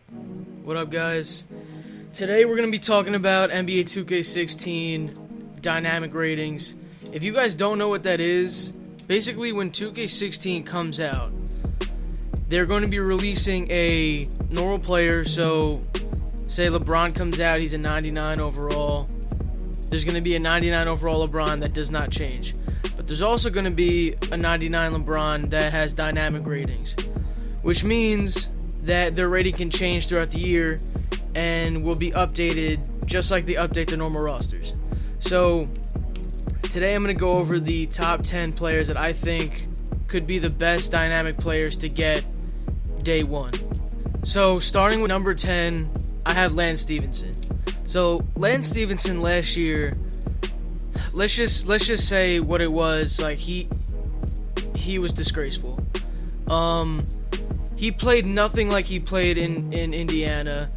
What up, guys? Today we're going to be talking about NBA 2K16 dynamic ratings. If you guys don't know what that is, basically when 2K16 comes out, they're going to be releasing a normal player. So, say LeBron comes out, he's a 99 overall. There's going to be a 99 overall LeBron that does not change. But there's also going to be a 99 LeBron that has dynamic ratings, which means that their rating can change throughout the year and will be updated just like they update the normal rosters. So today I'm going to go over the top 10 players that I think could be the best dynamic players to get day one. So starting with number 10, I have Lance Stephenson. So Lance Stephenson last year, let's just say what it was. Like he was disgraceful. He played nothing like he played in Indiana,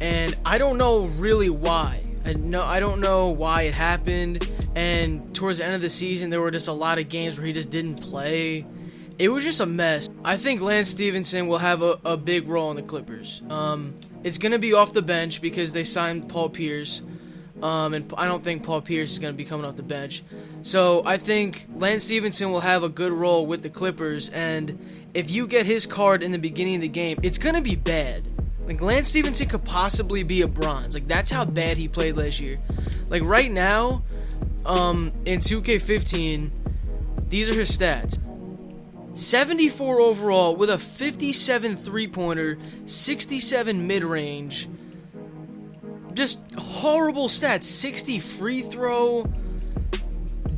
and I don't know really why. I don't know why it happened, and towards the end of the season, there were just a lot of games where he just didn't play. It was just a mess. I think Lance Stephenson will have a big role in the Clippers. It's going to be off the bench because they signed Paul Pierce, and I don't think Paul Pierce is going to be coming off the bench. So I think Lance Stephenson will have a good role with the Clippers, and if you get his card in the beginning of the game, it's going to be bad. Like, Lance Stephenson could possibly be a bronze. Like, that's how bad he played last year. Like, right now, in 2K15, these are his stats. 74 overall with a 57 three-pointer, 67 mid-range. Just horrible stats. 60 free throw.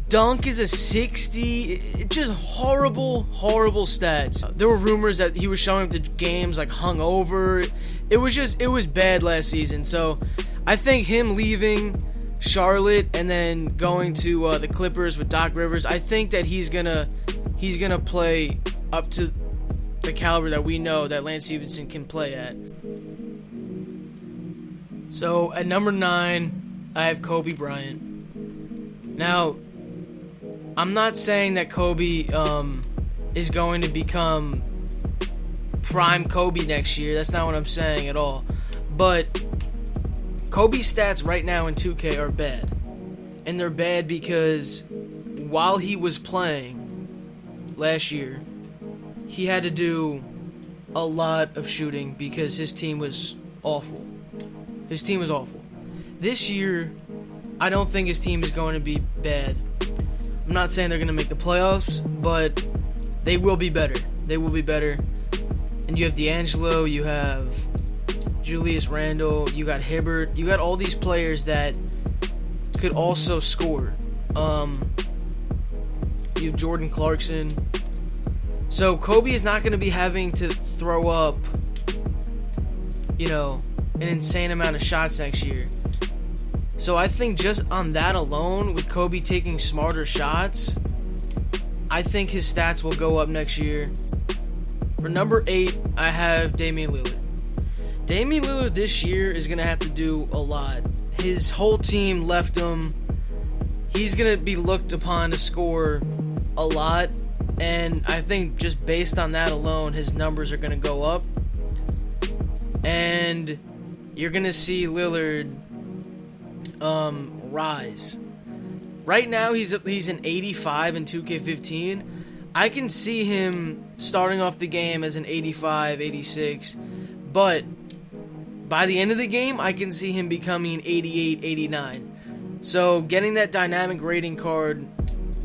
Dunk is a 60. Just horrible stats. There were rumors that he was showing up to games like hungover. It was bad last season. So I think him leaving Charlotte and then going to the Clippers with Doc Rivers, I think that he's gonna play up to the caliber that we know that Lance Stephenson can play at. So at number 9, I have Kobe Bryant. Now, I'm not saying that Kobe is going to become prime Kobe next year. That's not what I'm saying at all. But Kobe's stats right now in 2K are bad. And they're bad because while he was playing last year, he had to do a lot of shooting because his team was awful. His team was awful. This year, I don't think his team is going to be bad. I'm not saying they're going to make the playoffs, but they will be better. They will be better. And you have D'Angelo, you have Julius Randle, you got Hibbert, you got all these players that could also score. You have Jordan Clarkson. So Kobe is not going to be having to throw up, an insane amount of shots next year. So I think just on that alone, with Kobe taking smarter shots, I think his stats will go up next year. For number 8, I have Damian Lillard. Damian Lillard this year is going to have to do a lot. His whole team left him. He's going to be looked upon to score a lot. And I think just based on that alone, his numbers are going to go up. And you're going to see Lillard rise. Right now he's an 85 in 2K15. I can see him starting off the game as an 85, 86, but by the end of the game I can see him becoming an 88, 89. So getting that dynamic rating card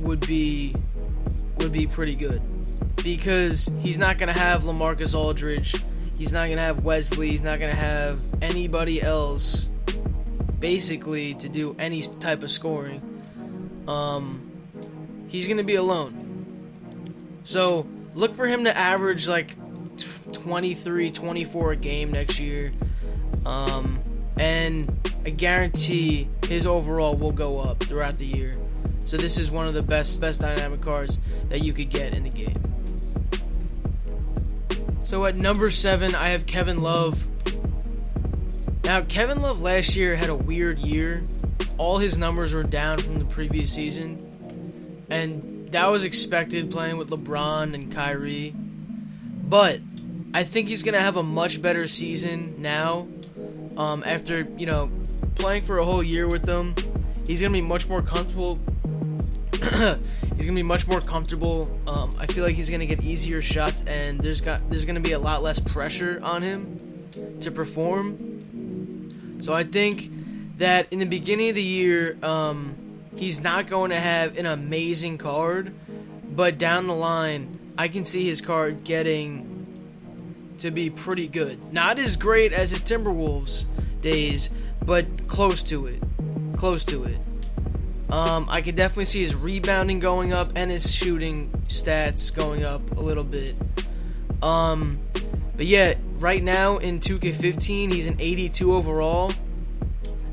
would be pretty good because he's not going to have LaMarcus Aldridge, he's not going to have Wesley, he's not going to have anybody else basically to do any type of scoring. He's going to be alone. So look for him to average like 23, 24 a game next year. And I guarantee his overall will go up throughout the year. So this is one of the best dynamic cards that you could get in the game. So at number 7, I have Kevin Love. Now, Kevin Love last year had a weird year. All his numbers were down from the previous season. And that was expected playing with LeBron and Kyrie. But I think he's gonna have a much better season now. After playing for a whole year with them, he's gonna be much more comfortable. He's gonna be much more comfortable. I feel like he's gonna get easier shots, and there's gonna be a lot less pressure on him to perform. So I think that in the beginning of the year, he's not going to have an amazing card, but down the line, I can see his card getting to be pretty good. Not as great as his Timberwolves days, but close to it. I could definitely see his rebounding going up and his shooting stats going up a little bit. But yeah, right now in 2K15, he's an 82 overall,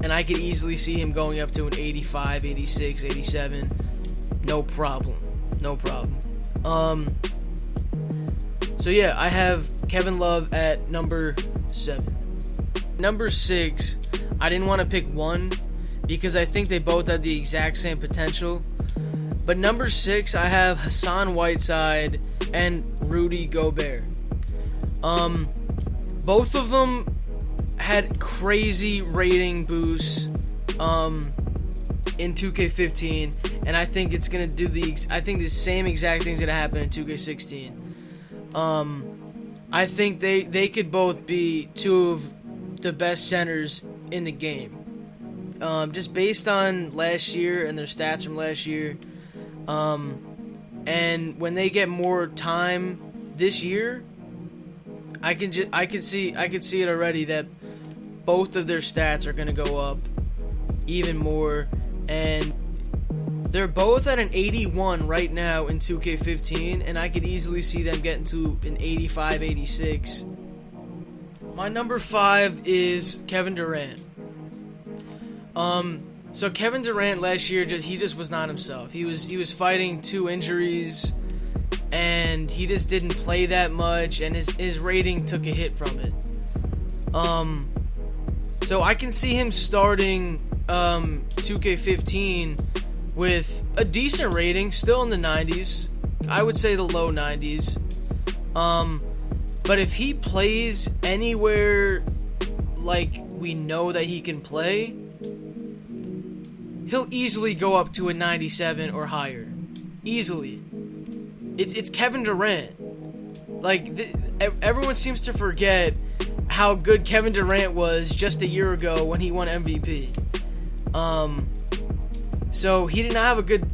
and I could easily see him going up to an 85, 86, 87. No problem. So yeah, I have Kevin Love at number 7. Number 6, I didn't want to pick one because I think they both have the exact same potential. But number 6, I have Hassan, Whiteside, and Rudy Gobert. Both of them had crazy rating boosts in 2K15, and I think it's gonna do the same exact thing's gonna happen in 2K16. I think they could both be two of the best centers in the game. Just based on last year and their stats from last year. And when they get more time this year, I could see it already that both of their stats are going to go up even more, and they're both at an 81 right now in 2K15, and I could easily see them getting to an 85, 86. My number 5 is Kevin Durant. So Kevin Durant last year he just was not himself. He was fighting 2 injuries, and he just didn't play that much, and his rating took a hit from it. So I can see him starting 2K15 with a decent rating, still in the 90s. I would say the low 90s. But if he plays anywhere like we know that he can play, he'll easily go up to a 97 or higher. Easily. It's Kevin Durant. Everyone seems to forget how good Kevin Durant was just a year ago when he won MVP. So he did not have a good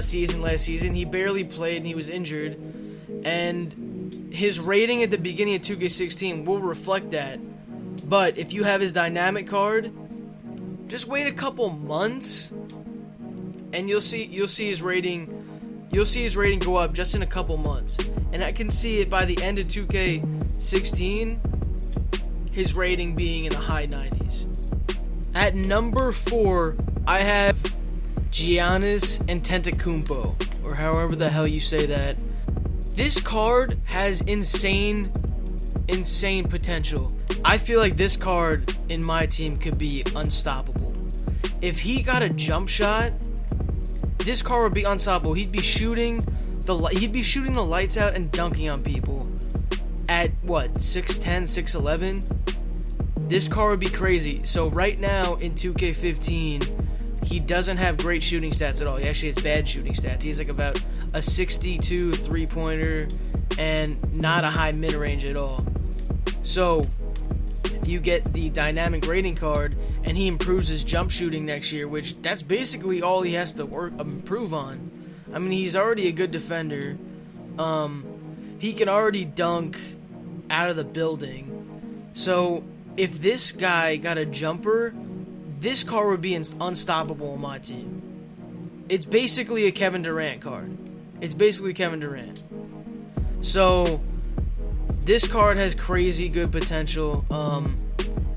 season last season. He barely played and he was injured. And his rating at the beginning of 2K16 will reflect that. But if you have his dynamic card, just wait a couple months and you'll see his rating go up just in a couple months. And I can see it by the end of 2K16, his rating being in the high 90s. At number 4, I have Giannis Antetokounmpo, or however the hell you say that. This card has insane potential. I feel like this card in my team could be unstoppable. If he got a jump shot, this card would be unstoppable. He'd be shooting the lights out and dunking on people at 6'10", 6'11". This card would be crazy. So right now in 2K15, he doesn't have great shooting stats at all. He actually has bad shooting stats. He's about a 62 three-pointer and not a high mid-range at all. So if you get the dynamic rating card and he improves his jump shooting next year, which that's basically all he has to improve on. I mean, he's already a good defender. He can already dunk out of the building. So if this guy got a jumper, this card would be unstoppable on my team. It's basically a Kevin Durant card. So this card has crazy good potential.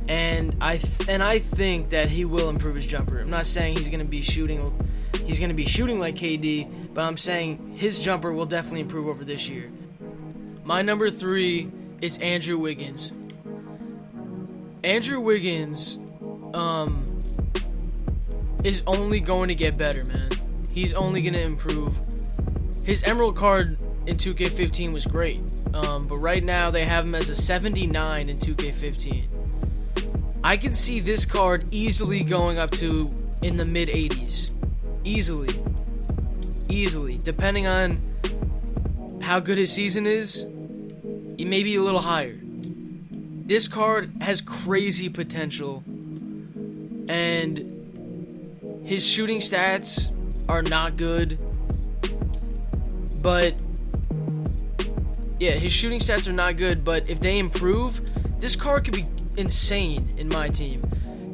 And I think that he will improve his jumper. I'm not saying he's gonna be shooting like KD, but I'm saying his jumper will definitely improve over this year. My number 3 is Andrew Wiggins. Andrew Wiggins is only going to get better, man. He's only going to improve. His Emerald card in 2K15 was great. But right now they have him as a 79 in 2K15. I can see this card easily going up to in the mid 80s. Easily. Depending on how good his season is, it may be a little higher. This card has crazy potential, and his shooting stats are not good. But yeah, his shooting stats are not good, but if they improve, this card could be insane in my team.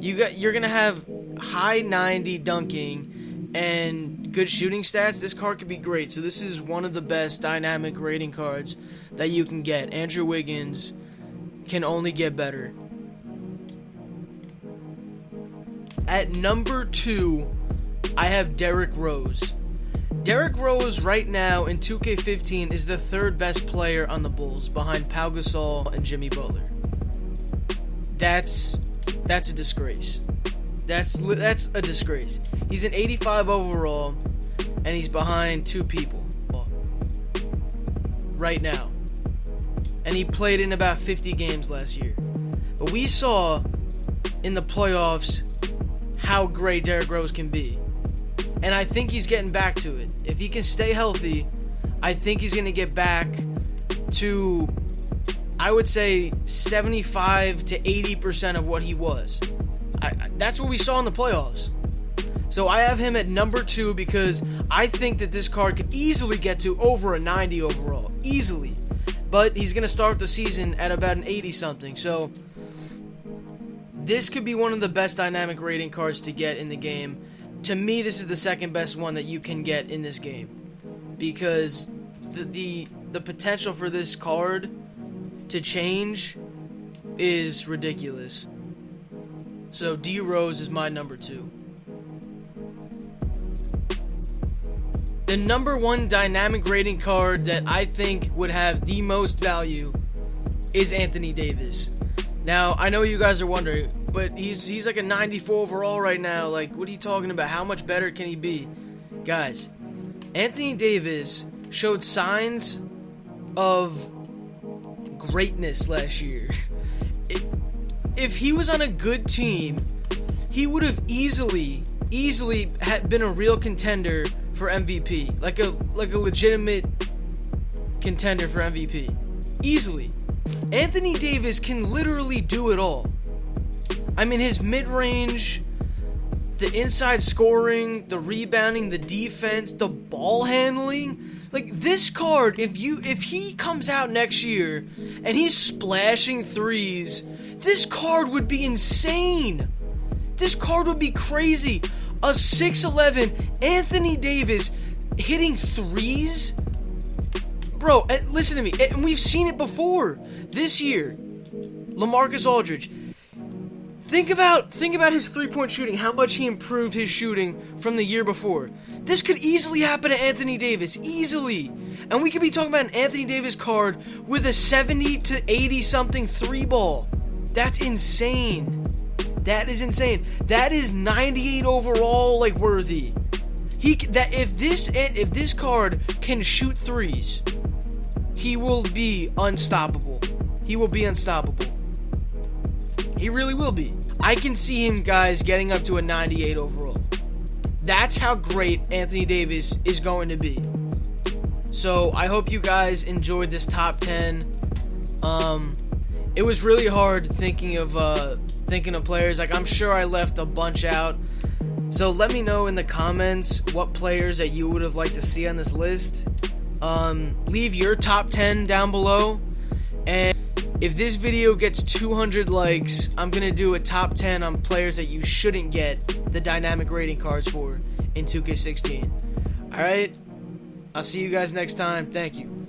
You're gonna have high 90 dunking and good shooting stats. This card could be great. So this is one of the best dynamic rating cards that you can get. Andrew Wiggins can only get better. At number 2, I have Derrick Rose. Derrick Rose right now in 2K15 is the 3rd best player on the Bulls, behind Pau Gasol and Jimmy Butler. That's a disgrace. That's a disgrace. He's an 85 overall, and he's behind 2 people right now. And he played in about 50 games last year. But we saw in the playoffs how great Derrick Rose can be. And I think he's getting back to it. If he can stay healthy, I think he's going to get back to, I would say, 75 to 80% of what he was. That's what we saw in the playoffs. So I have him at number 2 because I think that this card could easily get to over a 90 overall. Easily. But he's going to start the season at about an 80-something. So this could be one of the best dynamic rating cards to get in the game. To me, this is the 2nd best one that you can get in this game. Because the potential for this card to change is ridiculous. So D Rose is my number 2. The number 1 dynamic rating card that I think would have the most value is Anthony Davis. Now, I know you guys are wondering, but he's like a 94 overall right now. Like, what are you talking about? How much better can he be? Guys, Anthony Davis showed signs of greatness last year. If he was on a good team, he would have easily been a real contender for MVP, like a legitimate contender for MVP, easily. Anthony Davis can literally do it all. I mean, his mid-range, the inside scoring, the rebounding, the defense, the ball handling. Like, this card, if he comes out next year and he's splashing threes, this card would be insane. This card would be crazy. A 6'11" Anthony Davis hitting threes? Bro, listen to me. And we've seen it before. This year, LaMarcus Aldridge. Think about his three-point shooting, how much he improved his shooting from the year before. This could easily happen to Anthony Davis, easily. And we could be talking about an Anthony Davis card with a 70 to 80-something 3-ball. That's insane. That is insane. That is 98 overall, like, worthy. If this card can shoot threes, he will be unstoppable. He will be unstoppable. He really will be. I can see him, guys, getting up to a 98 overall. That's how great Anthony Davis is going to be. So I hope you guys enjoyed this top 10. It was really hard thinking of players. Like, I'm sure I left a bunch out. So let me know in the comments what players that you would have liked to see on this list. Leave your top 10 down below. And if this video gets 200 likes, I'm going to do a top 10 on players that you shouldn't get the dynamic rating cards for in 2K16. Alright? I'll see you guys next time. Thank you.